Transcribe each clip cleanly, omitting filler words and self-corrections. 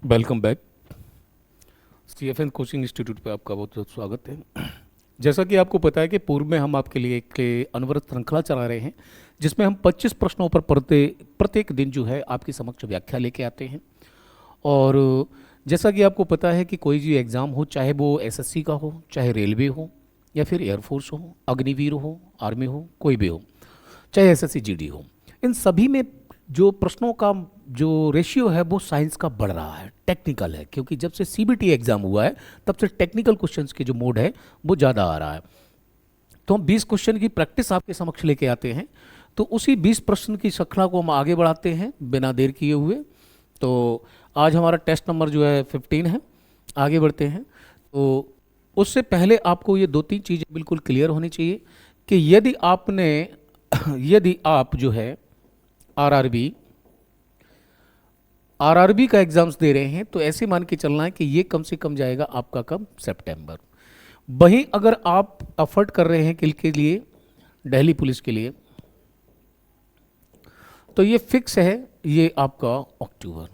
Welcome back. CFN coaching institute पे आपका बहुत बहुत स्वागत है। जैसा कि आपको पता है कि पूर्व में हम आपके लिए एक अनवरत श्रृंखला चला रहे हैं, जिसमें हम 25 प्रश्नों पर प्रत्येक दिन जो है आपकी समक्ष व्याख्या लेके आते हैं। और जैसा कि आपको पता है कि कोई भी एग्ज़ाम हो, चाहे वो एसएससी का हो, चाहे रेलवे हो, या फिर एयरफोर्स हो, अग्निवीर हो, आर्मी हो, कोई भी हो, चाहे एसएससी जीडी हो, इन सभी में जो प्रश्नों का जो रेशियो है वो साइंस का बढ़ रहा है, टेक्निकल है। क्योंकि जब से सीबीटी एग्ज़ाम हुआ है तब से टेक्निकल क्वेश्चंस की जो मोड है वो ज़्यादा आ रहा है। तो हम 20 क्वेश्चन की प्रैक्टिस आपके समक्ष लेके आते हैं। तो उसी 20 प्रश्न की श्रृंखला को हम आगे बढ़ाते हैं बिना देर किए हुए। तो आज हमारा टेस्ट नंबर जो है 15 है। आगे बढ़ते हैं। तो उससे पहले आपको ये दो तीन चीज़ें बिल्कुल क्लियर होनी चाहिए कि यदि आप जो है आरआरबी आरआरबी का एग्जाम्स दे रहे हैं, तो ऐसे मान के चलना है कि ये कम से कम जाएगा आपका कब, सितंबर। वहीं अगर आप अफर्ट कर रहे हैं किल के लिए, दिल्ली पुलिस के लिए, तो ये फिक्स है, ये आपका अक्टूबर।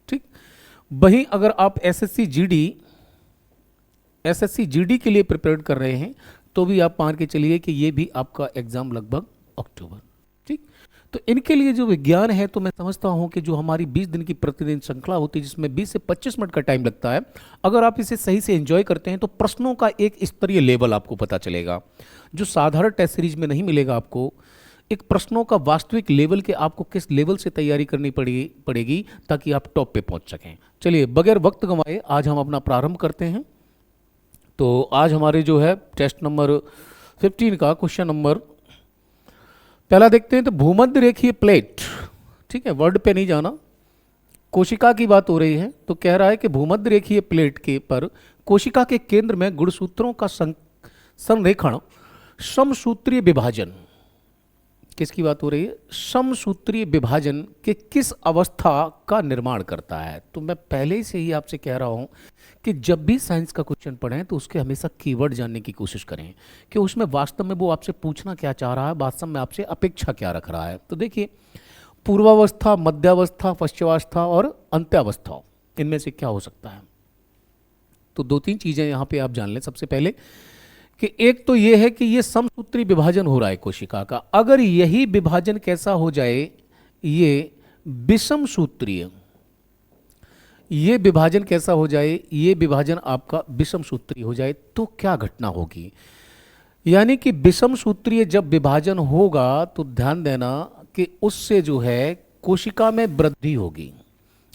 ठीक। वहीं अगर आप एसएससी जीडी के लिए प्रिपेयर कर रहे हैं, तो भी आप मान के चलिए कि ये भी आपका एग्जाम लगभग अक्टूबर। ठीक। तो इनके लिए जो विज्ञान है, तो मैं समझता हूं कि जो हमारी 20 दिन की प्रतिदिन श्रृंखला होती है, जिसमें 20 से 25 मिनट का टाइम लगता है, अगर आप इसे सही से एंजॉय करते हैं तो प्रश्नों का एक स्तरीय लेवल आपको पता चलेगा, जो साधारण टेस्ट सीरीज में नहीं मिलेगा आपको। एक प्रश्नों का वास्तविक लेवल के आपको किस लेवल से तैयारी करनी पड़ेगी ताकि आप टॉप पे पहुंच सकें। चलिए बगैर वक्त गंवाए आज हम अपना प्रारंभ करते हैं। तो आज हमारे जो है टेस्ट नंबर 15 का क्वेश्चन नंबर पहला देखते हैं। तो भूमध्य रेखीय प्लेट, ठीक है, वर्ड पे नहीं जाना, कोशिका की बात हो रही है। तो कह रहा है कि भूमध्य रेखीय प्लेट के पर कोशिका के केंद्र में गुणसूत्रों का संरेखण समसूत्रीय विभाजन, किसकी बात हो रही है, समसूत्रीय विभाजन के किस अवस्था का निर्माण करता है। तो मैं पहले से ही आपसे कह रहा हूं कि जब भी साइंस का क्वेश्चन पढ़ें तो उसके हमेशा कीवर्ड जानने की कोशिश करें कि उसमें वास्तव में वो आपसे पूछना क्या चाह रहा है, वास्तव में आपसे अपेक्षा क्या रख रहा है। तो देखिए, पूर्वावस्था, मध्यावस्था, पश्चावस्था और अंत्यावस्था, इनमें से क्या हो सकता है। तो दो तीन चीज़ें यहाँ पे आप जान लें। सबसे पहले कि एक तो ये है कि ये समसूत्री विभाजन हो रहा है कोशिका का। अगर यही विभाजन कैसा हो जाए, ये विषम सूत्रीय, ये विभाजन कैसा हो जाए, ये विभाजन आपका विषम सूत्रीय हो जाए, तो क्या घटना होगी। यानी कि विषम सूत्रीय जब विभाजन होगा तो ध्यान देना कि उससे जो है कोशिका में वृद्धि होगी।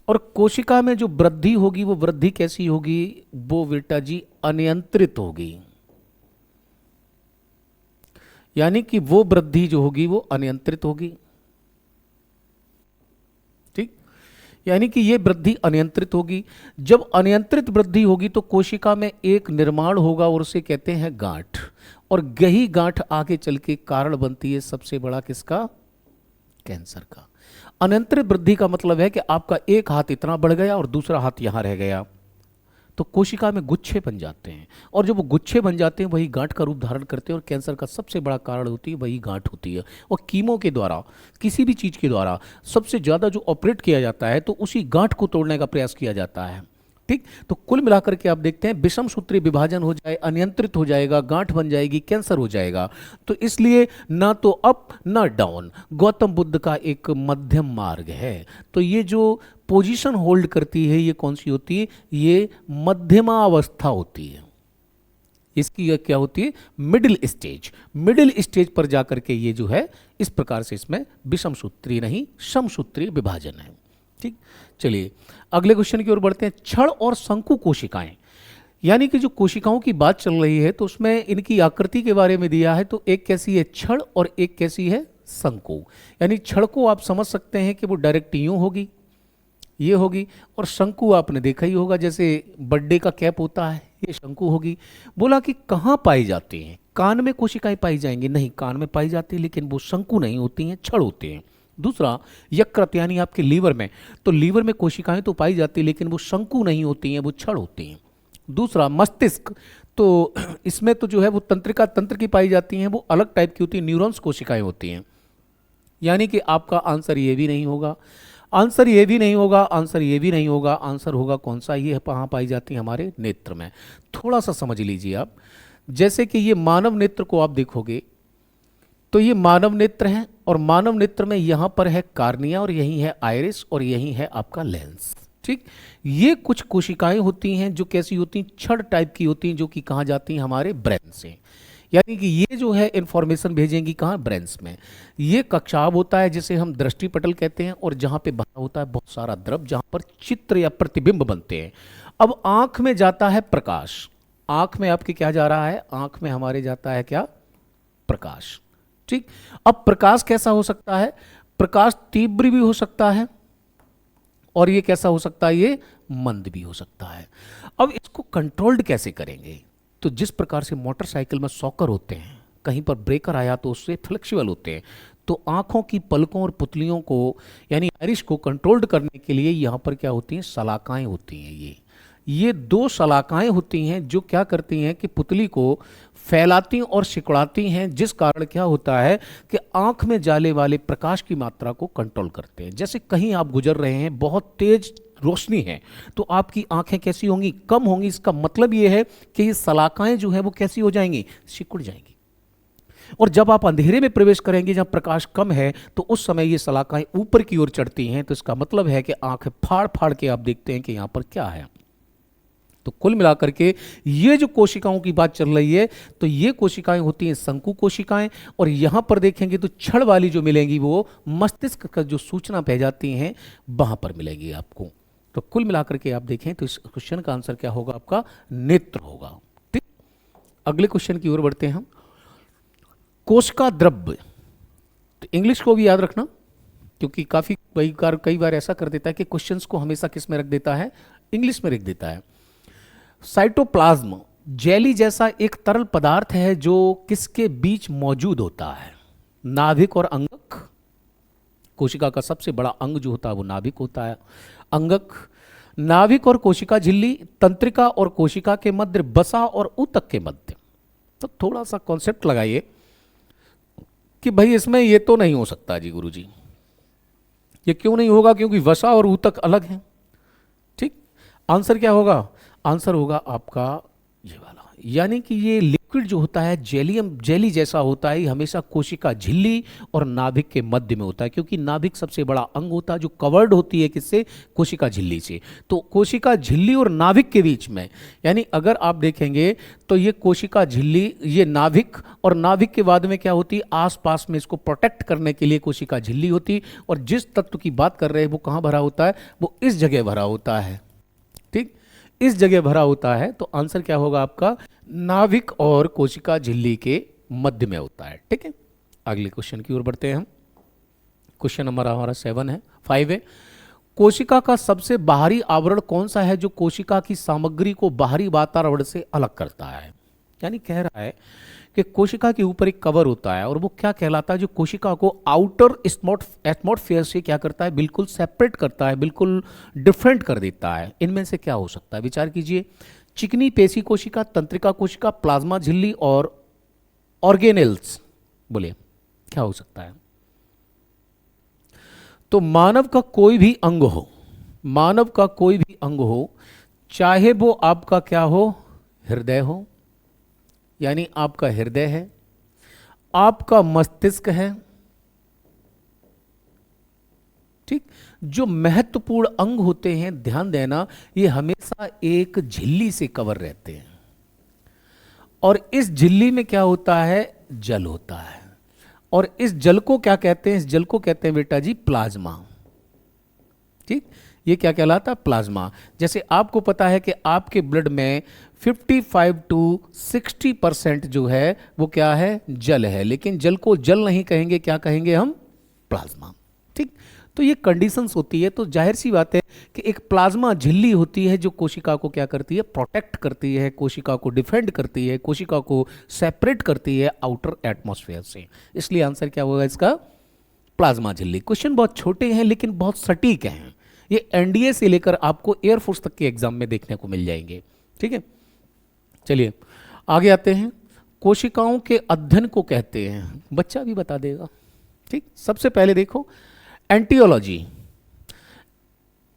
और कोशिका में जो वृद्धि होगी वो वृद्धि कैसी होगी, वो बेटा जी अनियंत्रित होगी। यानी कि वो वृद्धि जो होगी वो अनियंत्रित होगी। ठीक। यानी कि ये वृद्धि अनियंत्रित होगी। जब अनियंत्रित वृद्धि होगी तो कोशिका में एक निर्माण होगा और उसे कहते हैं गांठ। और यही गांठ आगे चल के कारण बनती है सबसे बड़ा किसका, कैंसर का। अनियंत्रित वृद्धि का मतलब है कि आपका एक हाथ इतना बढ़ गया और दूसरा हाथ यहां रह गया, तो कोशिका में गुच्छे बन जाते हैं। और जब वो गुच्छे बन जाते हैं वही गांठ का रूप धारण करते हैं, और कैंसर का सबसे बड़ा कारण होती है वही गांठ होती है। और कीमो के द्वारा, किसी भी चीज़ के द्वारा सबसे ज़्यादा जो ऑपरेट किया जाता है तो उसी गांठ को तोड़ने का प्रयास किया जाता है। ठीक। तो कुल मिलाकर के आप देखते हैं विषम सूत्री विभाजन हो जाए, अनियंत्रित हो जाएगा, गांठ बन जाएगी, कैंसर हो जाएगा। तो इसलिए ना तो अप ना डाउन, गौतम बुद्ध का एक मध्यम मार्ग है। तो ये जो पोजीशन होल्ड करती है ये कौन सी होती है, ये मध्यमा अवस्था होती है। इसकी क्या होती है, मिडिल स्टेज। मिडिल स्टेज पर जाकर के ये जो है इस प्रकार से इसमें विषम सूत्री नहीं समसूत्रीय विभाजन है। ठीक। चलिए अगले क्वेश्चन की ओर बढ़ते हैं। क्षण और शंकु कोशिकाएं, यानी कि जो कोशिकाओं की बात चल रही है तो उसमें इनकी आकृति के बारे में दिया है। तो एक कैसी है क्षण और एक कैसी है शंकु। यानी क्षण को आप समझ सकते हैं कि वो डायरेक्ट यूं होगी, ये होगी, और शंकु आपने देखा ही होगा, जैसे बर्थडे का कैप होता है, ये शंकु होगी। बोला कि कहाँ पाई जाती हैं, कान में कोशिकाएं पाई जाएंगी, नहीं कान में पाई जाती है, लेकिन वो शंकु नहीं होती हैं, क्षण होते हैं। दूसरा यकृत, यानी आपके लीवर में, तो लीवर में कोशिकाएं तो पाई जाती है लेकिन वो शंकु नहीं होती हैं, वो क्षण होती हैं। दूसरा मस्तिष्क, तो इसमें तो जो है वो तंत्रिका तंत्र की पाई जाती हैं, वो अलग टाइप की होती है, न्यूरॉन्स कोशिकाएं होती हैं। यानी कि आपका आंसर ये भी नहीं होगा। आंसर ये भी नहीं होगा, आंसर ये भी नहीं होगा, आंसर होगा कौन सा, ये कहाँ पाई जाती है, हमारे नेत्र में। थोड़ा सा समझ लीजिए आप, जैसे कि ये मानव नेत्र को आप देखोगे तो ये मानव नेत्र है, और मानव नेत्र में यहाँ पर है कार्निया, और यही है आइरिस, और यही है आपका लेंस। ठीक, ये कुछ कोशिकाएं होती हैं जो कैसी होती हैं, छड़ टाइप की होती हैं, जो कि कहाँ जाती हैं, हमारे ब्रेन से। यानी कि ये जो है इंफॉर्मेशन भेजेंगी कहाँ, ब्रेन्स में। ये कक्षाभ होता है जिसे हम दृष्टिपटल कहते हैं, और जहाँ पे भरा होता है बहुत सारा द्रव, जहाँ पर चित्र या प्रतिबिंब बनते हैं। अब आंख में जाता है प्रकाश, आंख में आपके क्या जा रहा है, आंख में हमारे जाता है क्या, प्रकाश। ठीक, अब प्रकाश कैसा हो सकता है, प्रकाश तीव्र भी हो सकता है, और ये कैसा हो सकता है, ये मंद भी हो सकता है। अब इसको कंट्रोल्ड कैसे करेंगे, तो जिस प्रकार से मोटरसाइकिल में सॉकर होते हैं, कहीं पर ब्रेकर आया तो उससे फ्लेक्सिबल होते हैं, तो आंखों की पलकों और पुतलियों को यानी आइरिश को कंट्रोल्ड करने के लिए यहाँ पर क्या होती हैं, सलाकाएं होती हैं। ये दो सलाकाएं होती हैं जो क्या करती हैं कि पुतली को फैलाती और सिकुड़ाती हैं, जिस कारण क्या होता है कि आंख में जाने वाले प्रकाश की मात्रा को कंट्रोल करते हैं। जैसे कहीं आप गुजर रहे हैं, बहुत तेज रोशनी है, तो आपकी आंखें कैसी होंगी, कम होंगी। इसका मतलब ये है कि ये सलाकाएं जो है वो कैसी हो जाएंगी, सिकुड़ जाएंगी। और जब आप अंधेरे में प्रवेश करेंगे जहां प्रकाश कम है, तो उस समय ये सलाकाएं ऊपर की ओर चढ़ती हैं, तो इसका मतलब है कि आंखें फाड़ फाड़ के आप देखते हैं कि यहां पर क्या है। तो कुल मिलाकर के ये जो कोशिकाओं की बात चल रही है, तो ये कोशिकाएं होती हैं शंकु कोशिकाएं, और यहां पर देखेंगे तो छड़ वाली जो मिलेंगी वो मस्तिष्क का जो सूचना भेजाती हैं वहां पर मिलेगी आपको। तो कुल मिलाकर के आप देखें तो इस क्वेश्चन का आंसर क्या होगा, आपका नेत्र होगा। ठीक, अगले क्वेश्चन की ओर बढ़ते हैं हम। कोशिका द्रव्य, तो इंग्लिश को भी याद रखना, क्योंकि कई बार ऐसा कर देता है कि क्वेश्चंस को हमेशा किस में रख देता है, इंग्लिश में रख देता है। साइटोप्लाज्म जेली जैसा एक तरल पदार्थ है जो किसके बीच मौजूद होता है, नाभिक और अंगक। कोशिका का सबसे बड़ा अंग जो होता है वो नाभिक होता है, अंगक, नाभिक और कोशिका झिल्ली, तंत्रिका और कोशिका के मध्य, बसा और ऊतक के मध्य। तो थोड़ा सा कॉन्सेप्ट लगाइए कि भाई इसमें ये तो नहीं हो सकता जी गुरुजी, ये क्यों नहीं होगा, क्योंकि वसा और ऊतक अलग हैं। ठीक, आंसर क्या होगा, आंसर होगा आपका ये वाला, यानी कि ये लिक्विड जो होता है जेली जैसा होता है, हमेशा कोशिका झिल्ली और नाभिक के मध्य में होता है, क्योंकि नाभिक सबसे बड़ा अंग होता है जो कवर्ड होती है किससे, कोशिका झिल्ली से। तो कोशिका झिल्ली और नाभिक के बीच में, यानी अगर आप देखेंगे तो ये कोशिका झिल्ली, ये नाभिक, और नाभिक के बाद में क्या होती है, आसपास में इसको प्रोटेक्ट करने के लिए कोशिका झिल्ली होती, और जिस तत्व की बात कर रहे हैं वो कहाँ भरा होता है, वो इस जगह भरा होता है। ठीक, इस जगह भरा होता है, तो आंसर क्या होगा आपका, नाभिक और कोशिका झिल्ली के मध्य में होता है। ठीक है, अगले क्वेश्चन की ओर बढ़ते हैं हम। क्वेश्चन नंबर हमारा 5 है, कोशिका का सबसे बाहरी आवरण कौन सा है जो कोशिका की सामग्री को बाहरी वातावरण से अलग करता है। यानी कह रहा है कि कोशिका के ऊपर एक कवर होता है, और वो क्या कहलाता है, जो कोशिका को आउटर एटमॉस्फेयर से क्या करता है, बिल्कुल सेपरेट करता है, बिल्कुल डिफरेंट कर देता है। इनमें से क्या हो सकता है, विचार कीजिए। चिकनी पेशी कोशिका, तंत्रिका कोशिका, प्लाज्मा झिल्ली और ऑर्गेनेल्स, बोलिए क्या हो सकता है। तो मानव का कोई भी अंग हो, मानव का कोई भी अंग हो, चाहे वो आपका क्या हो, हृदय हो, यानी आपका हृदय है, आपका मस्तिष्क है, ठीक, जो महत्वपूर्ण अंग होते हैं, ध्यान देना, ये हमेशा एक झिल्ली से कवर रहते हैं, और इस झिल्ली में क्या होता है, जल होता है, और इस जल को क्या कहते हैं, इस जल को कहते हैं बेटा जी प्लाज्मा। ठीक, ये क्या कहलाता है, प्लाज्मा। जैसे आपको पता है कि आपके ब्लड में 55 to 60% जो है वो क्या है, जल है, लेकिन जल को जल नहीं कहेंगे, क्या कहेंगे हम, प्लाज्मा। ठीक, तो ये कंडीशंस होती है, तो जाहिर सी बात है कि एक प्लाज्मा झिल्ली होती है जो कोशिका को क्या करती है, प्रोटेक्ट करती है, कोशिका को डिफेंड करती है, कोशिका को सेपरेट करती है आउटर एटमॉस्फेयर से। इसलिए आंसर क्या होगा इसका, प्लाज्मा झिल्ली। क्वेश्चन बहुत छोटे हैं लेकिन बहुत सटीक हैं, ये एनडीए से लेकर आपको एयरफोर्स तक के एग्जाम में देखने को मिल जाएंगे। ठीक है, चलिए आगे आते हैं। कोशिकाओं के अध्ययन को कहते हैं, बच्चा भी बता देगा। ठीक, सबसे पहले देखो एंटियोलॉजी।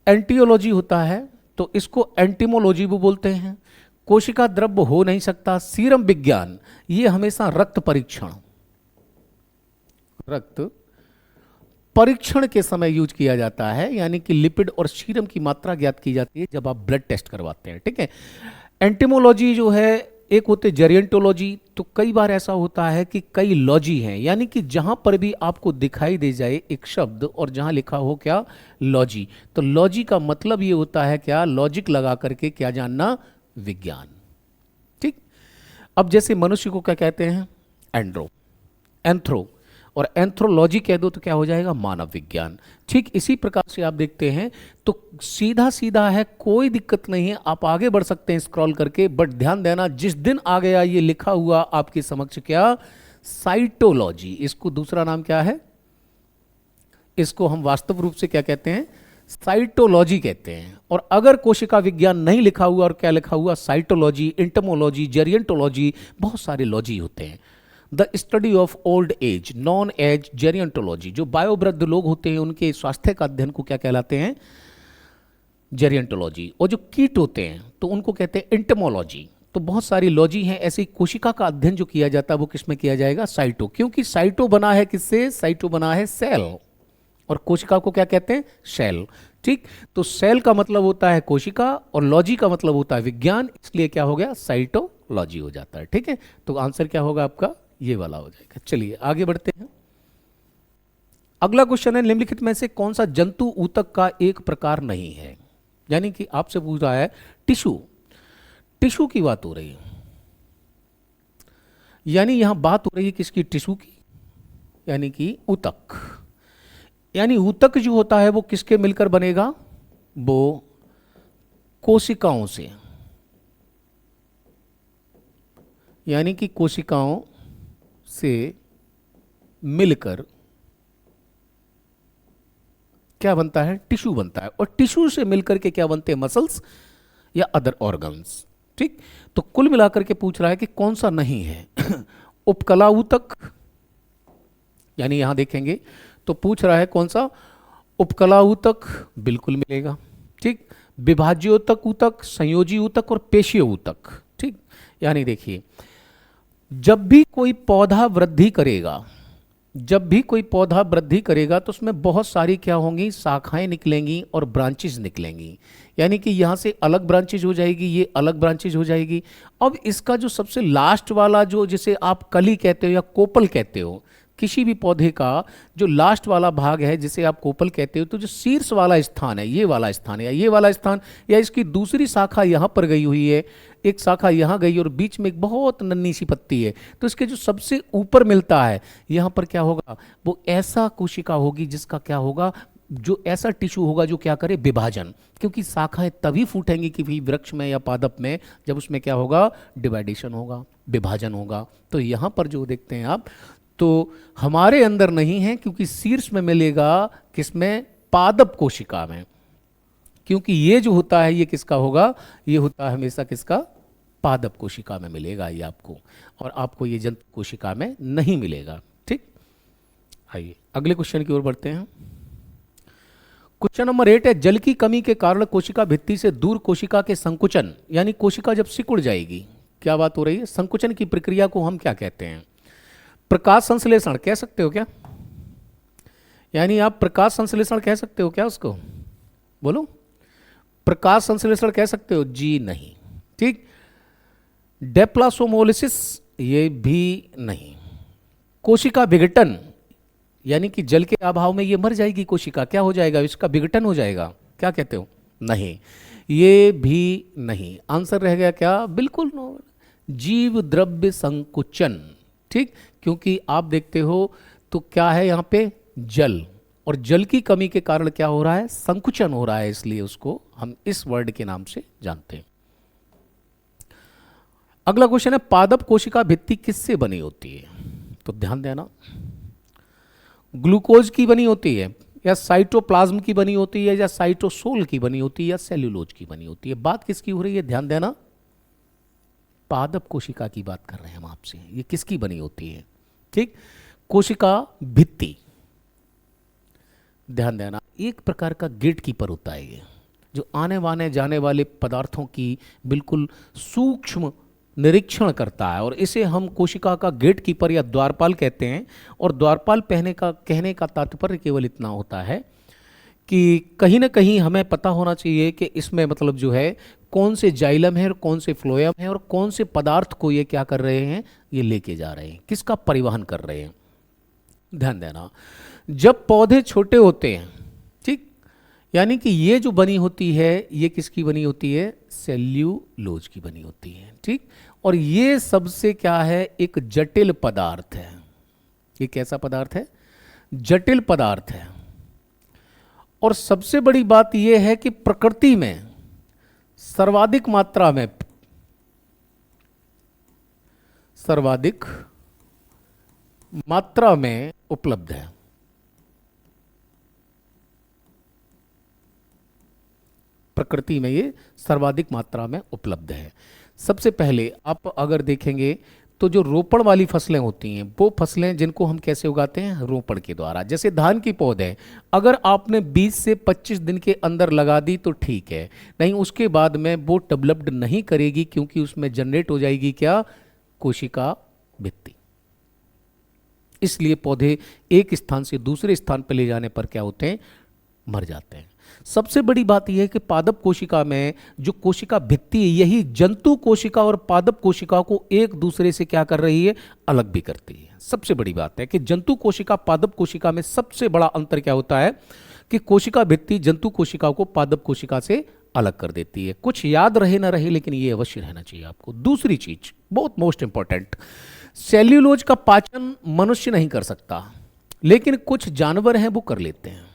एंटियोलॉजी होता है तो इसको एंटीमोलॉजी भी बोलते हैं। कोशिका द्रव्य हो नहीं सकता। सीरम विज्ञान, ये हमेशा रक्त परीक्षण के समय यूज किया जाता है, यानी कि लिपिड और सीरम की मात्रा ज्ञात की जाती है जब आप ब्लड टेस्ट करवाते हैं, ठीक है। एंटीमोलॉजी जो है, एक होते जेरियंटोलॉजी, तो कई बार ऐसा होता है कि कई लॉजी हैं, यानी कि जहां पर भी आपको दिखाई दे जाए एक शब्द और जहां लिखा हो क्या, लॉजी, तो लॉजी का मतलब ये होता है क्या, लॉजिक लगा करके क्या जानना, विज्ञान, ठीक। अब जैसे मनुष्य को क्या कहते हैं, एंथ्रो, और एंथ्रोलॉजी कह दो तो क्या हो जाएगा, मानव विज्ञान। ठीक इसी प्रकार से आप देखते हैं तो सीधा सीधा है, कोई दिक्कत नहीं है, आप आगे बढ़ सकते हैं स्क्रॉल करके, बट ध्यान देना जिस दिन आ गया ये लिखा हुआ आपके समक्ष क्या, साइटोलॉजी, इसको दूसरा नाम क्या है, इसको हम वास्तव रूप से क्या कहते हैं, साइटोलॉजी कहते हैं। और अगर कोशिका विज्ञान नहीं लिखा हुआ और क्या लिखा हुआ, साइटोलॉजी, इंटमोलॉजी, जेरियंटोलॉजी, बहुत सारे लॉजी होते हैं। The study of old age known as gerontology, जो बायोवृद्ध लोग होते हैं उनके स्वास्थ्य का अध्ययन को क्या कहलाते हैं, जेरियंटोलॉजी। और जो कीट होते हैं तो उनको कहते हैं इंटमोलॉजी। तो बहुत सारी लॉजी हैं ऐसी। कोशिका का अध्ययन जो किया जाता है वो किसमें किया जाएगा, साइटो, क्योंकि साइटो बना है किससे, साइटो बना है सेल, और कोशिका को क्या कहते हैं, सेल, ठीक। तो सेल का मतलब होता है कोशिका और लॉजी का मतलब होता है विज्ञान, इसलिए क्या हो गया, साइटोलॉजी हो जाता है, ठीक है। तो आंसर क्या होगा आपका, ये वाला हो जाएगा। चलिए आगे बढ़ते हैं। अगला क्वेश्चन है, निम्नलिखित में से कौन सा जंतु ऊतक का एक प्रकार नहीं है, यानी कि आपसे पूछ रहा है टिश्यू की बात हो रही है, यानी यहां बात हो रही है किसकी, टिश्यू की, यानी कि ऊतक। यानी ऊतक जो होता है वो किसके मिलकर बनेगा, वो कोशिकाओं से, यानी कि कोशिकाओं से मिलकर क्या बनता है, टिश्यू बनता है। और टिश्यू से मिलकर के क्या बनते हैं, मसल्स या अदर ऑर्गन्स, ठीक। तो कुल मिलाकर के पूछ रहा है कि कौन सा नहीं है उपकला ऊतक, यानी यहां देखेंगे तो पूछ रहा है कौन सा, उपकला ऊतक बिल्कुल मिलेगा, ठीक। विभाज्योतक ऊतक, संयोजी ऊतक और पेशीय ऊतक, ठीक। यानी देखिए, जब भी कोई पौधा वृद्धि करेगा तो उसमें बहुत सारी क्या होंगी, शाखाएं निकलेंगी और ब्रांचेस निकलेंगी, यानी कि यहां से अलग ब्रांचेज हो जाएगी, ये अलग ब्रांचेज हो जाएगी। अब इसका जो सबसे लास्ट वाला जो, जिसे आप कली कहते हो या कोपल कहते हो, किसी भी पौधे का जो लास्ट वाला भाग है जिसे आप कोपल कहते हो, तो जो शीर्ष वाला स्थान है, ये वाला स्थान है या ये वाला स्थान, या इसकी दूसरी शाखा यहां पर गई हुई है, एक शाखा यहां गई और बीच में एक बहुत नन्ही सी पत्ती है, तो इसके जो सबसे ऊपर मिलता है यहां पर क्या होगा, वो ऐसा कोशिका होगी जिसका क्या होगा, जो ऐसा टिश्यू होगा जो क्या करे, विभाजन। क्योंकि शाखाएं तभी फूटेंगी कि वृक्ष में या पादप में जब उसमें क्या होगा, डिवाइडेशन होगा, विभाजन होगा। तो यहां पर जो देखते हैं आप, तो हमारे अंदर नहीं है, क्योंकि शीर्ष में मिलेगा किसमें, पादप कोशिका में, क्योंकि ये जो होता है ये किसका होगा, ये होता है हमेशा किसका, पादप कोशिका में मिलेगा ये आपको, और आपको ये जंतु कोशिका में नहीं मिलेगा, ठीक। आइए अगले क्वेश्चन की ओर बढ़ते हैं। क्वेश्चन नंबर 8 है, जल की कमी के कारण कोशिका भित्ति से दूर कोशिका के संकुचन, यानी कोशिका जब सिकुड़ जाएगी, क्या बात हो रही है, संकुचन की प्रक्रिया को हम क्या कहते हैं, प्रकाश संश्लेषण कह सकते हो क्या, यानी आप प्रकाश संश्लेषण कह सकते हो क्या उसको, बोलो, प्रकाश संश्लेषण कह सकते हो, जी नहीं, ठीक। डेप्लासोमोलिसिस, ये भी नहीं। कोशिका विघटन, यानी कि जल के अभाव में ये मर जाएगी कोशिका, क्या हो जाएगा, इसका विघटन हो जाएगा, क्या कहते हो, नहीं, ये भी नहीं। आंसर रह गया क्या, बिल्कुल नो, जीव द्रव्य संकुचन, ठीक। क्योंकि आप देखते हो तो क्या है यहां पे, जल, और जल की कमी के कारण क्या हो रहा है, संकुचन हो रहा है, इसलिए उसको हम इस वर्ड के नाम से जानते हैं। अगला क्वेश्चन है, पादप कोशिका भित्ति किससे बनी होती है, तो ध्यान देना, ग्लूकोज की बनी होती है या साइटोप्लाज्म की बनी होती है या साइटोसोल की बनी होती है या सेल्यूलोज की बनी होती है, बात किसकी हो रही है, ध्यान देना, पादप कोशिका की बात कर रहे हैं हम आपसे, ये किसकी बनी होती है, ठीक। कोशिका भित्ति, ध्यान देना, एक प्रकार का गेट कीपर होता है ये, जो आने वाने जाने वाले पदार्थों की बिल्कुल सूक्ष्म निरीक्षण करता है, और इसे हम कोशिका का गेट कीपर या द्वारपाल कहते हैं। और द्वारपाल कहने का तात्पर्य केवल इतना होता है कि कहीं ना कहीं हमें पता होना चाहिए कि इसमें मतलब जो है कौन से जाइलम है और कौन से फ्लोएम है और कौन से पदार्थ को ये क्या कर रहे हैं, ये लेके जा रहे हैं, किसका परिवहन कर रहे हैं। ध्यान देना, जब पौधे छोटे होते हैं, ठीक, यानी कि ये जो बनी होती है ये किसकी बनी होती है, सेल्यूलोज की बनी होती है, ठीक। और ये सबसे क्या है, एक जटिल पदार्थ है। ये कैसा पदार्थ है, जटिल पदार्थ है। और सबसे बड़ी बात यह है कि प्रकृति में सर्वाधिक मात्रा में उपलब्ध है। प्रकृति में ये सर्वाधिक मात्रा में उपलब्ध है। सबसे पहले आप अगर देखेंगे तो जो रोपण वाली फसलें होती हैं, वो फसलें जिनको हम कैसे उगाते हैं, रोपण के द्वारा। जैसे धान की पौधे, अगर आपने 20 से 25 दिन के अंदर लगा दी तो ठीक है, नहीं उसके बाद में वो डेवलप्ड नहीं करेगी, क्योंकि उसमें जनरेट हो जाएगी क्या, कोशिका भित्ति। इसलिए पौधे एक स्थान से दूसरे स्थान पर ले जाने पर क्या होते हैं, मर जाते हैं। सबसे बड़ी बात यह है कि पादप कोशिका में जो कोशिका भित्ति है, यही जंतु कोशिका और पादप कोशिका को एक दूसरे से क्या कर रही है, अलग भी करती है। सबसे बड़ी बात है कि जंतु कोशिका पादप कोशिका में सबसे बड़ा अंतर क्या होता है कि कोशिका भित्ति जंतु कोशिका को पादप कोशिका से अलग कर देती है। कुछ याद रहे ना रहे, लेकिन ये अवश्य रहना चाहिए आपको। दूसरी चीज बहुत मोस्ट इंपॉर्टेंट, सेल्यूलोज का पाचन मनुष्य नहीं कर सकता, लेकिन कुछ जानवर हैं वो कर लेते हैं,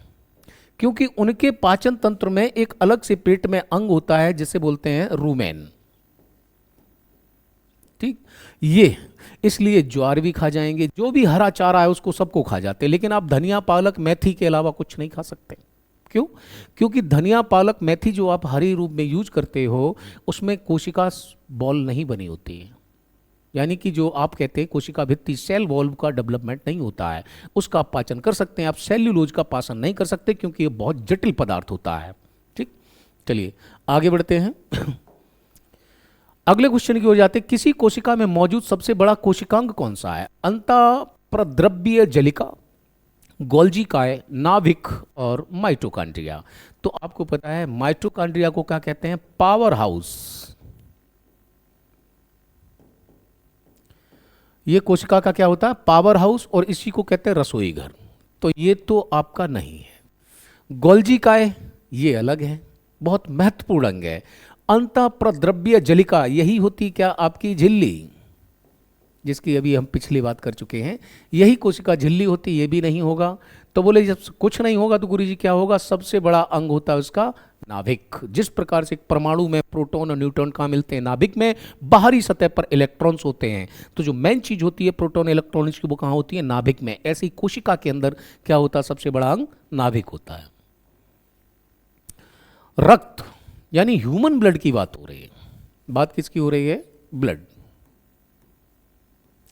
क्योंकि उनके पाचन तंत्र में एक अलग से पेट में अंग होता है जिसे बोलते हैं रूमेन, ठीक। ये इसलिए ज्वार भी खा जाएंगे, जो भी हरा चारा है उसको सबको खा जाते हैं, लेकिन आप धनिया पालक मेथी के अलावा कुछ नहीं खा सकते। क्यों? क्योंकि धनिया पालक मेथी जो आप हरी रूप में यूज करते हो उसमें कोशिका बॉल नहीं बनी होती है, यानी कि जो आप कहते हैं कोशिका भित्ति सेल वॉल्व का डेवलपमेंट नहीं होता है। उसका आप पाचन कर सकते हैं, आप सेल्यूलोज का पाचन नहीं कर सकते, क्योंकि ये बहुत जटिल पदार्थ होता है, ठीक। चलिए आगे बढ़ते हैं। अगले क्वेश्चन की ओर जाते हैं, किसी कोशिका में मौजूद सबसे बड़ा कोशिकांग कौन सा है? अंतःप्रद्रव्य जलिका, गोल्जी काय, नाभिक और माइटोकॉन्ड्रिया। तो आपको पता है माइटोकॉन्ड्रिया को क्या कहते हैं, पावर हाउस। ये कोशिका का क्या होता है, पावर हाउस, और इसी को कहते हैं रसोई घर। तो ये तो आपका नहीं है। गोल्जी काय ये अलग है, बहुत महत्वपूर्ण अंग है। अंतःप्रद्रव्य जलिका यही होती क्या, आपकी झिल्ली, जिसकी अभी हम पिछली बात कर चुके हैं, यही कोशिका झिल्ली होती, ये भी नहीं होगा। तो बोले जब कुछ नहीं होगा तो गुरुजी क्या होगा, सबसे बड़ा अंग होता है उसका नाभिक। जिस प्रकार से एक परमाणु में प्रोटॉन और न्यूट्रॉन कहाँ मिलते हैं, नाभिक में, बाहरी सतह पर इलेक्ट्रॉन्स होते हैं, तो जो मेन चीज होती है प्रोटॉन इलेक्ट्रॉन्स की वो कहाँ होती है, नाभिक में। ऐसे ही कोशिका के अंदर क्या होता है, सबसे बड़ा अंग नाभिक होता है। रक्त यानी ह्यूमन ब्लड की बात हो रही है। बात किसकी हो रही है, ब्लड,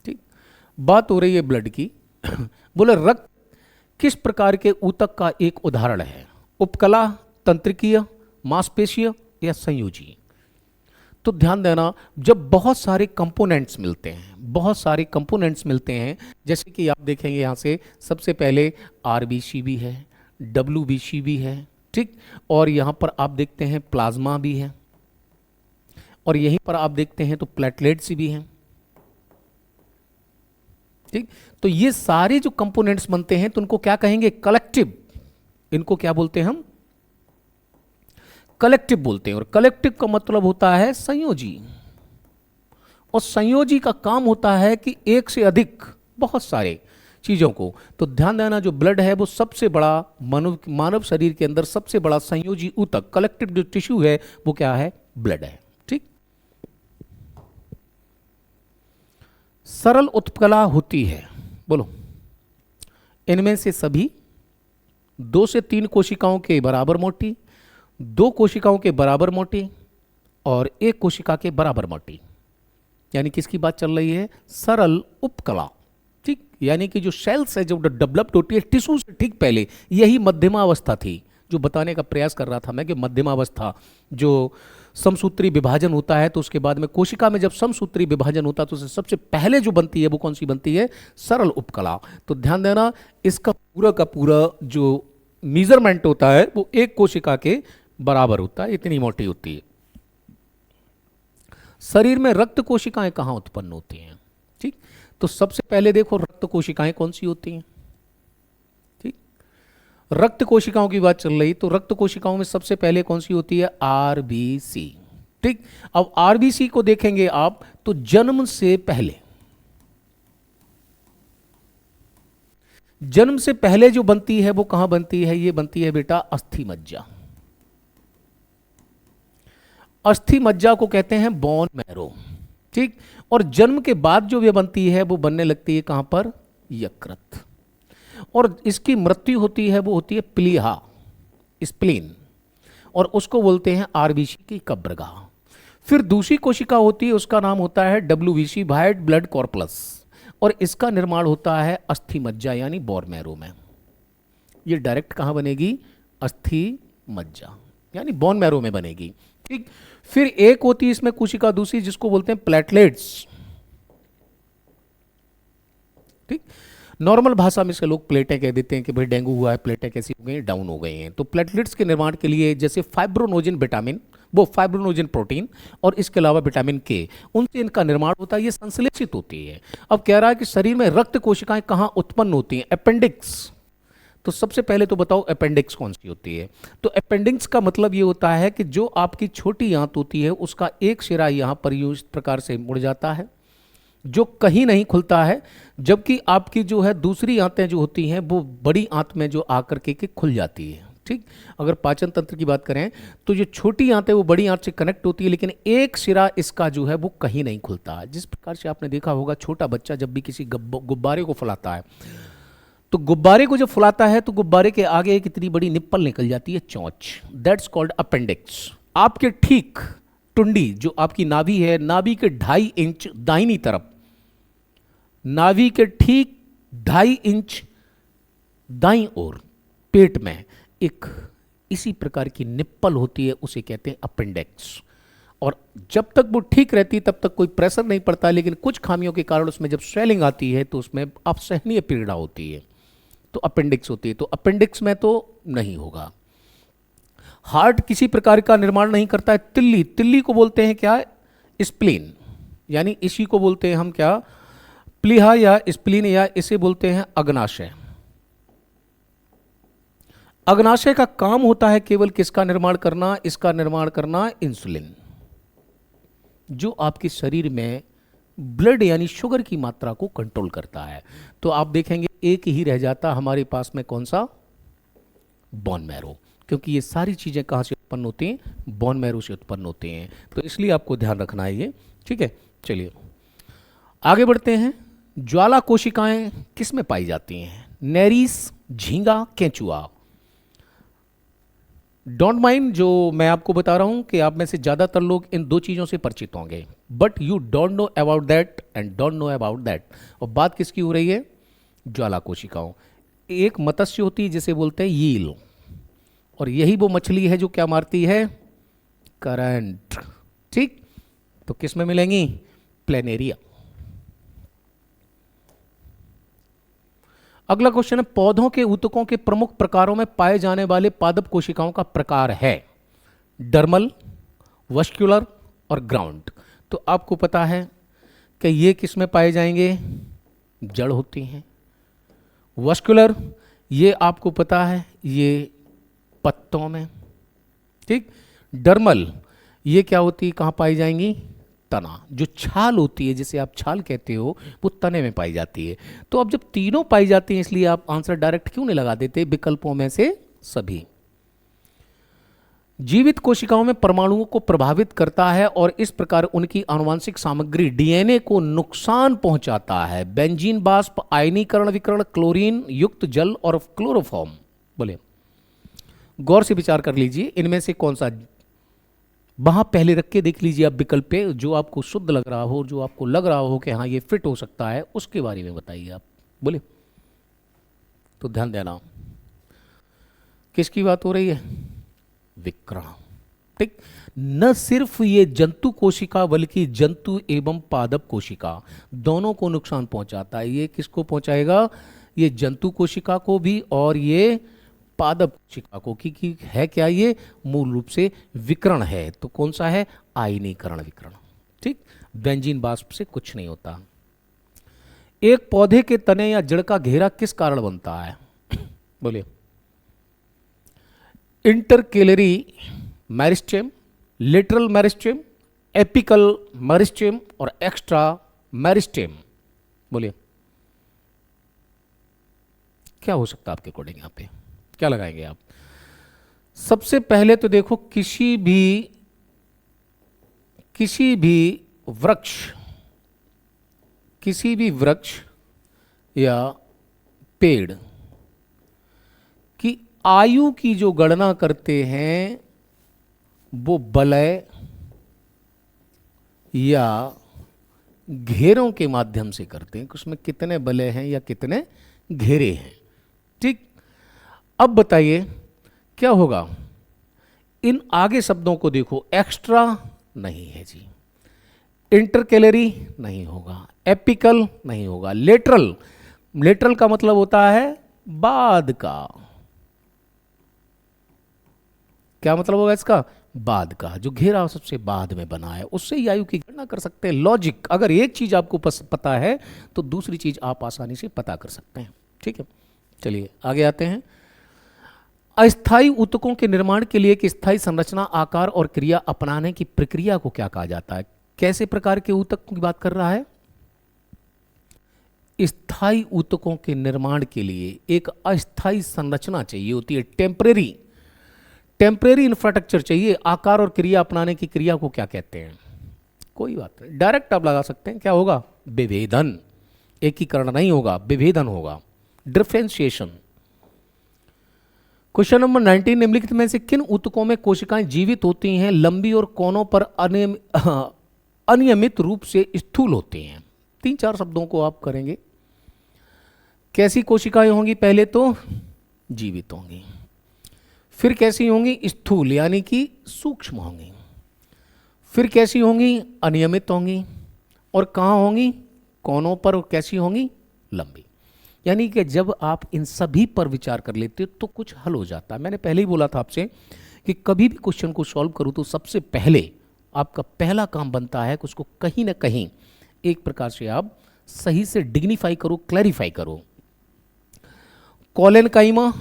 ठीक, बात हो रही है ब्लड की। बोले रक्त किस प्रकार के ऊतक का एक उदाहरण है, उपकला, तंत्रिकीय, मांसपेशीय या संयोजी? तो ध्यान देना, जब बहुत सारे कंपोनेंट्स मिलते हैं, बहुत सारे कंपोनेंट्स मिलते हैं, जैसे कि आप देखेंगे यहां से सबसे पहले आरबीसी भी है, डब्ल्यूबीसी भी है, ठीक, और यहां पर आप देखते हैं प्लाज्मा भी है, और यहीं पर आप देखते हैं तो प्लेटलेट्स भी हैं, ठीक। तो ये सारे जो कंपोनेंट्स बनते हैं तो उनको क्या कहेंगे, कलेक्टिव। इनको क्या बोलते हैं हम, कलेक्टिव बोलते हैं। और कलेक्टिव का मतलब होता है संयोजी, और संयोजी का काम होता है कि एक से अधिक बहुत सारे चीजों को। तो ध्यान देना, जो ब्लड है वो सबसे बड़ा मानव शरीर के अंदर सबसे बड़ा संयोजी ऊतक, कलेक्टिव जो टिश्यू है वो क्या है, ब्लड है, ठीक। सरल उत्पकला होती है, बोलो, इनमें से सभी 2 से 3 कोशिकाओं के बराबर मोटी, 2 कोशिकाओं के बराबर मोटी और 1 कोशिका के बराबर मोटी। यानी किसकी बात चल रही है, सरल उपकला, ठीक। यानी कि जो सेल्स है जो डेवलप्ड होती है टिश्यू से ठीक पहले, यही मध्यमा अवस्था थी, जो बताने का प्रयास कर रहा था मैं कि मध्यमावस्था जो समसूत्री विभाजन होता है, तो उसके बाद में कोशिका में जब समसूत्री विभाजन होता है तो उससे सबसे पहले जो बनती है वो कौन सी बनती है? सरल उपकला। तो ध्यान देना, इसका पूरा का पूरा जो मेजरमेंट होता है वो एक कोशिका के बराबर होता है, इतनी मोटी होती है। शरीर में रक्त कोशिकाएं कहां उत्पन्न होती हैं? ठीक, तो सबसे पहले देखो रक्त कोशिकाएं कौन सी होती हैं। ठीक, रक्त कोशिकाओं की बात चल रही, तो रक्त कोशिकाओं में सबसे पहले कौन सी होती है? आरबीसी। ठीक, अब आरबीसी को देखेंगे आप तो जन्म से पहले, जन्म से पहले जो बनती है वो कहां बनती है? ये बनती है बेटा अस्थि मज्जा। अस्थि मज्जा को कहते हैं बोन मैरो। ठीक, और जन्म के बाद जो वे बनती है वो बनने लगती है कहां पर? यकृत। और इसकी मृत्यु होती है वो होती है प्लीहा, स्प्लीन, और उसको बोलते हैं आरबीसी की कब्रगाह। फिर दूसरी कोशिका होती है, उसका नाम होता है डब्ल्यूबीसी, व्हाइट ब्लड कॉर्पलस, और इसका निर्माण होता है अस्थि मज्जा यानी बोन मैरो में। ये डायरेक्ट कहां बनेगी? अस्थि मज्जा यानी बोन मैरो में बनेगी। ठीक, फिर एक होती है इसमें कोशिका दूसरी जिसको बोलते हैं प्लेटलेट्स। ठीक, नॉर्मल भाषा में से लोग प्लेटें कह देते हैं कि भाई डेंगू हुआ है, प्लेटें कैसी हो गई, डाउन हो गई हैं। तो प्लेटलेट्स के निर्माण के लिए जैसे फाइब्रोनोजिन विटामिन, वो फाइब्रोनोजिन प्रोटीन, और इसके अलावा विटामिन के, उनसे इनका निर्माण होता है, ये संश्लेषित होती है। अब कह रहा है कि शरीर में रक्त कोशिकाएं कहां उत्पन्न होती हैं? अपेंडिक्स। तो सबसे पहले तो बताओ अपेंडिक्स कौन सी होती है? तो अपेंडिक्स का मतलब ये होता है कि जो आपकी छोटी आंत होती है उसका एक सिरा यहां पर इस प्रकार से मुड़ जाता है जो कहीं नहीं खुलता है, जबकि आपकी जो है दूसरी आंतें जो होती हैं वो बड़ी आंत में जो आकर के खुल जाती है। ठीक, अगर पाचन तंत्र की बात करें तो जो छोटी आंत है वो बड़ी आंत से कनेक्ट होती है, लेकिन एक सिरा इसका जो है वो कहीं नहीं खुलता है। जिस प्रकार से आपने देखा होगा छोटा बच्चा जब भी किसी गुब्बारे को फुलाता है, तो गुब्बारे को जब फुलाता है तो गुब्बारे के आगे एक इतनी बड़ी निप्पल निकल जाती है, चोंच, दैट्स कॉल्ड अपेंडिक्स। आपके ठीक टुंडी जो आपकी नाभि है, नाभि के 2.5 इंच दाहिनी तरफ, नाभि के ठीक 2.5 इंच दाईं ओर पेट में एक इसी प्रकार की निप्पल होती है, उसे कहते हैं अपेंडिक्स। और जब तक वो ठीक रहती है तब तक कोई प्रेशर नहीं पड़ता, लेकिन कुछ खामियों के कारण उसमें जब स्वेलिंग आती है तो उसमें असहनीय पीड़ा होती है, तो अपेंडिक्स होती है। तो अपेंडिक्स में तो नहीं होगा। हार्ट किसी प्रकार का निर्माण नहीं करता है। तिल्ली, तिल्ली को बोलते हैं क्या? स्प्लीन, यानी इसी को बोलते हैं हम क्या? प्लीहा या स्प्लीन, या इसे बोलते हैं अग्नाशय। अग्नाशय का काम होता है केवल किसका निर्माण करना? इसका निर्माण करना इंसुलिन, जो आपके शरीर में ब्लड यानी शुगर की मात्रा को कंट्रोल करता है। तो आप देखेंगे एक ही रह जाता हमारे पास में, कौन सा? बोन मैरो, क्योंकि ये सारी चीजें कहां से उत्पन्न होती हैं? बोन मैरो से उत्पन्न होती हैं। तो इसलिए आपको ध्यान रखना है ये। ठीक है, चलिए आगे बढ़ते हैं। ज्वाला कोशिकाएं किस में पाई जाती हैं? नेरीस, झींगा, केंचुआ। डोंट माइंड जो मैं आपको बता रहा हूं कि आप में से ज्यादातर लोग इन दो चीजों से परिचित होंगे, but you don't know about that and don't know about that. और बात किसकी हो रही है? ज्वाला कोशिकाओं। एक मत्स्य होती है जिसे बोलते हैं यील, और यही वो मछली है जो क्या मारती है? करंट। ठीक, तो किस में मिलेंगी? प्लेनेरिया। अगला क्वेश्चन है, पौधों के ऊतकों के प्रमुख प्रकारों में पाए जाने वाले पादप कोशिकाओं का प्रकार है डर्मल, वस्क्युलर और ग्राउंड। तो आपको पता है कि ये किस में पाए जाएंगे? जड़ होती हैं। वस्क्युलर, ये आपको पता है ये पत्तों में। ठीक, डर्मल, ये क्या होती है, कहां पाई जाएंगी? तना। जो छाल होती है जिसे आप छाल कहते हो वो तने में पाई जाती है। तो अब जब तीनों पाई जाती हैं, इसलिए आप आंसर डायरेक्ट क्यों नहीं लगा देते? विकल्पों में से सभी। जीवित कोशिकाओं में परमाणुओं को प्रभावित करता है और इस प्रकार उनकी आनुवांशिक सामग्री डीएनए को नुकसान पहुंचाता है। बेंजीन वाष्प, आयनीकरण विकरण, क्लोरीन युक्त जल और क्लोरोफॉर्म। बोले, गौर से विचार कर लीजिए, इनमें से कौन सा? वहां पहले रख के देख लीजिए आप विकल्प पे, जो आपको शुद्ध लग रहा हो, जो आपको लग रहा हो कि हाँ ये फिट हो सकता है, उसके बारे में बताइए आप। बोले, तो ध्यान देना। किसकी बात हो रही है? विकर्ण। ठीक, न सिर्फ ये जंतु कोशिका बल्कि जंतु एवं पादप कोशिका दोनों को नुकसान पहुंचाता है। ये किसको पहुंचाएगा? ये जंतु कोशिका को भी और ये पादप कोशिका को, क्योंकि है क्या ये? मूल रूप से विकर्ण है। तो कौन सा है? आयनीकरण विकर्ण। ठीक, बेंजीन वाष्प से कुछ नहीं होता। एक पौधे के तने या जड़ का घेरा किस कारण बनता है? बोलिए। Intercalary meristem, lateral meristem, apical meristem और एक्स्ट्रा मेरिस्टेम। बोलिए क्या हो सकता है आपके अकॉर्डिंग? यहां पे क्या लगाएंगे आप? सबसे पहले तो देखो, किसी भी वृक्ष या पेड़ की आयु की जो गणना करते हैं वो वलय या घेरों के माध्यम से करते हैं कि उसमें कितने वलय हैं या कितने घेरे हैं। ठीक, अब बताइए क्या होगा? इन आगे शब्दों को देखो, एक्स्ट्रा नहीं है जी, इंटरकेलरी नहीं होगा, एपिकल नहीं होगा, लेटरल का मतलब होता है बाद का। क्या मतलब होगा इसका? बाद का, जो घेरा सबसे बाद में बना है, उससे ही आयु की गणना कर सकते हैं। लॉजिक, अगर एक चीज आपको पता है तो दूसरी चीज आप आसानी से पता कर सकते हैं। ठीक है, चलिए आगे आते हैं। अस्थायी ऊतकों के निर्माण के लिए एक स्थायी संरचना, आकार और क्रिया अपनाने की प्रक्रिया को क्या कहा जाता है? कैसे प्रकार के ऊतक की बात कर रहा है? स्थायी ऊतकों के निर्माण के लिए एक अस्थायी संरचना चाहिए होती है, टेम्परेरी इंफ्रास्ट्रक्चर चाहिए। आकार और क्रिया अपनाने की क्रिया को क्या कहते हैं? कोई बात नहीं, डायरेक्ट आप लगा सकते हैं। क्या होगा? विभेदन। एकीकरण नहीं होगा, विभेदन होगा, डिफरेंशिएशन। क्वेश्चन नंबर 19, निम्नलिखित में से किन ऊतकों में कोशिकाएं जीवित होती हैं, लंबी और कोनों पर अनियमित रूप से स्थूल होती हैं? 3-4 शब्दों को आप करेंगे। कैसी कोशिकाएं होंगी? पहले तो जीवित होंगी, फिर कैसी होंगी? स्थूल यानी कि सूक्ष्म होंगी, फिर कैसी होंगी? अनियमित होंगी, और कहाँ होंगी? कोनों पर। और कैसी होंगी? लंबी। यानी कि जब आप इन सभी पर विचार कर लेते हो तो कुछ हल हो जाता है। मैंने पहले ही बोला था आपसे कि कभी भी क्वेश्चन को सॉल्व करूँ तो सबसे पहले आपका पहला काम बनता है कि उसको कहीं ना कहीं एक प्रकार से आप सही से डिग्निफाई करो, क्लैरिफाई करो। कोलेनकाइमा,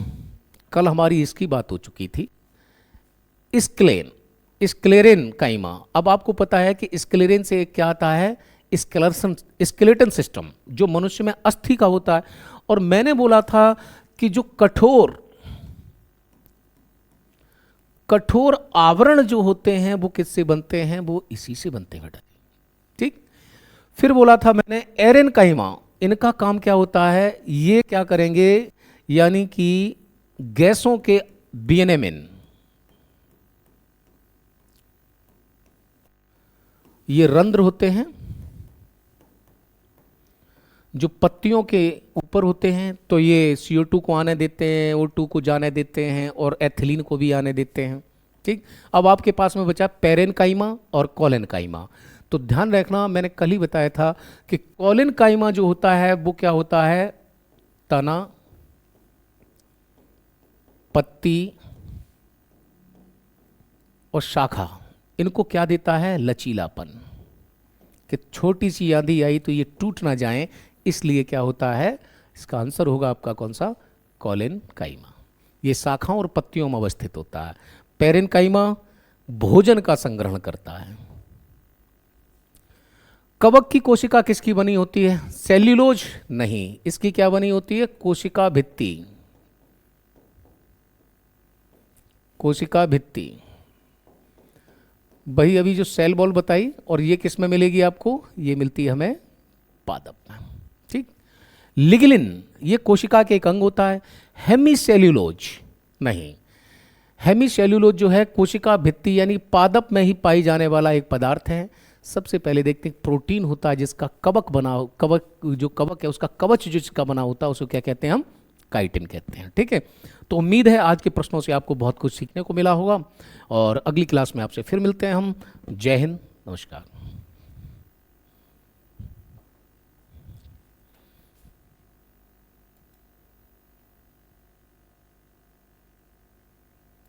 कल हमारी इसकी बात हो चुकी थी। स्क्लेरेन काइमा, अब आपको पता है कि स्क्लेरेन से क्या आता है? स्केलेटन सिस्टम, जो मनुष्य में अस्थि का होता है। और मैंने बोला था कि जो कठोर आवरण जो होते हैं वो किससे बनते हैं? वो इसी से बनते हैं। ठीक, फिर बोला था मैंने एरेनकाइमा, इनका काम क्या होता है? ये क्या करेंगे? यानी कि गैसों के विनिमय, ये रंध्र होते हैं जो पत्तियों के ऊपर होते हैं, तो ये CO2 को आने देते हैं, O2 को जाने देते हैं और एथिलीन को भी आने देते हैं। ठीक, अब आपके पास में बचा पेरेनकाइमा और कोलेनकाइमा। तो ध्यान रखना, मैंने कल ही बताया था कि कोलेनकाइमा जो होता है वो क्या होता है? तना, पत्ती और शाखा, इनको क्या देता है? लचीलापन, कि छोटी सी आंधी आई तो ये टूट ना जाए, इसलिए क्या होता है? इसका आंसर होगा आपका कौन सा? कोलेनकाइमा। ये शाखाओं और पत्तियों में अवस्थित होता है। पेरेनकाइमा भोजन का संग्रहण करता है। कवक की कोशिका किसकी बनी होती है? सेल्यूलोज नहीं, इसकी क्या बनी होती है? कोशिका भित्ति। कोशिका भित्ति वही अभी जो सेल वॉल बताई, और ये किस में मिलेगी आपको? ये मिलती है हमें पादप में। ठीक, लिग्निन ये कोशिका के एक अंग होता है। हेमीसेल्यूलोज नहीं, हेमीसेल्यूलोज जो है कोशिका भित्ति यानी पादप में ही पाई जाने वाला एक पदार्थ है। सबसे पहले देखते हैं, प्रोटीन होता है जिसका कवक है उसका कवच जिसका बना होता है उसको क्या कहते हैं हम? काइटिन कहते हैं। ठीक है, तो उम्मीद है आज के प्रश्नों से आपको बहुत कुछ सीखने को मिला होगा और अगली क्लास में आपसे फिर मिलते हैं हम। जय हिंद, नमस्कार।